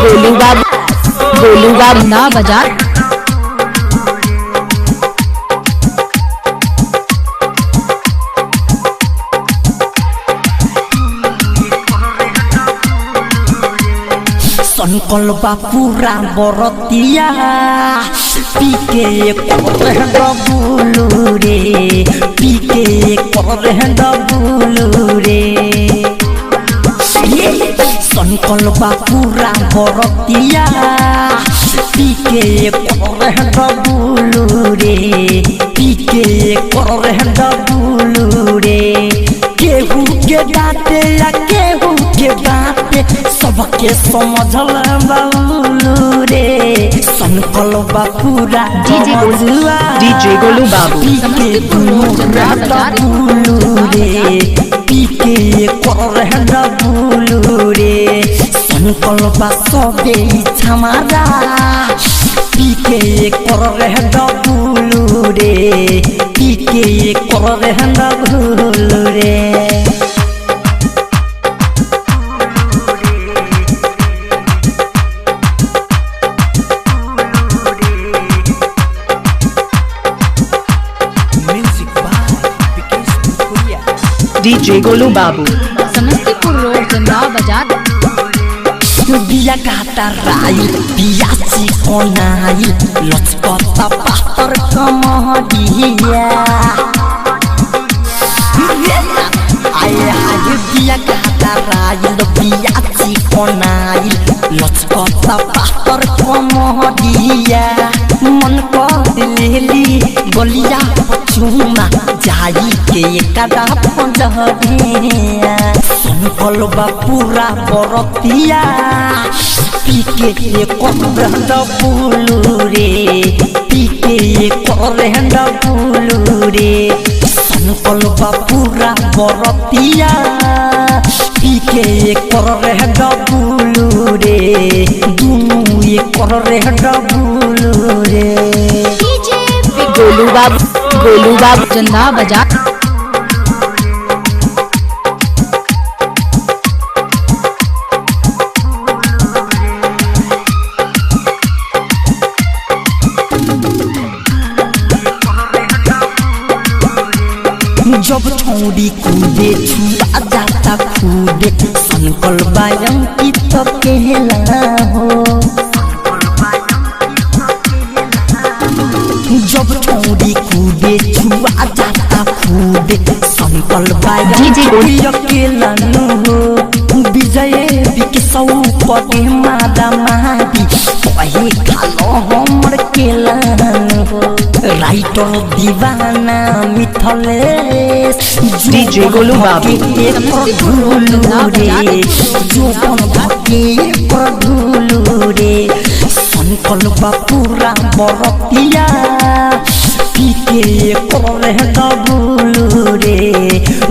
गोलू बाबू ना बजा। संकल्पा पूरा बरतिया पीके करे डबुलू रे, पीके करे डबुलू रे। संकल्पा पूरा बरतिया पीके करे डबुलू रे, पीके करे डबुलू रे। केहू के डांटे या केहू के बाटे सबके समझल बाबू रे। संकल्पा पूरा डीजे गोलू बाबू रे, पीके करे डबुलू रे। संकल्पा सबे छमारा पीके करे डबुलू रे, पीके करे डबुलू रे। डीजे गोलू बाबू समस्तीपुर रोड चंदा बाजार। बिया काटा राई बिया चिकनाई लचपता पातर कमहदिया। आए आए बिया काटा राई बिया चिकनाई लचपता पातर कमहदिया। मन कर लेली गलिया चुमा जाई के एकदा पंजरिया। संकल्पा पूरा बरतिया पीके करे डबुलू रे, पीके करे डबुलू रे। संकल्पा पूरा बरतिया पीके करे डबुलू रे, दुनू ये करे डबुलू रे। गोलू बाबू चंदा बाजार। जब छोड़ी कूदे छुआ जाता कूदे संकल्पा अंकित कहला हो। जब छोड़ी कूदे छुआ जाता कूदे संकल्पा अकेला हो। विजय विकसौ पगे मादा मादी कहे खालो हमर केला हो। राइटर दीवाना मिथलेश डीजे गोलू बाबू धुलू रे, जोपन भके धुलू रे। संकल्पा पूरा बरतिया पीके करे डबुलू रे,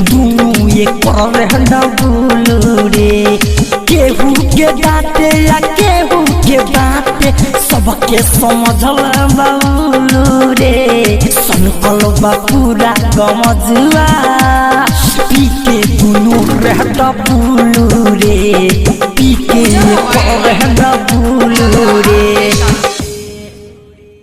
दुनू ये करे डबुलू रे। केहू के डांटे या केहू के बाटे सबके समझल बाबू रे। संकल्पा पूरा गमजुआ पीके दुनू रे डबुलू रे, पीके करे डबुलू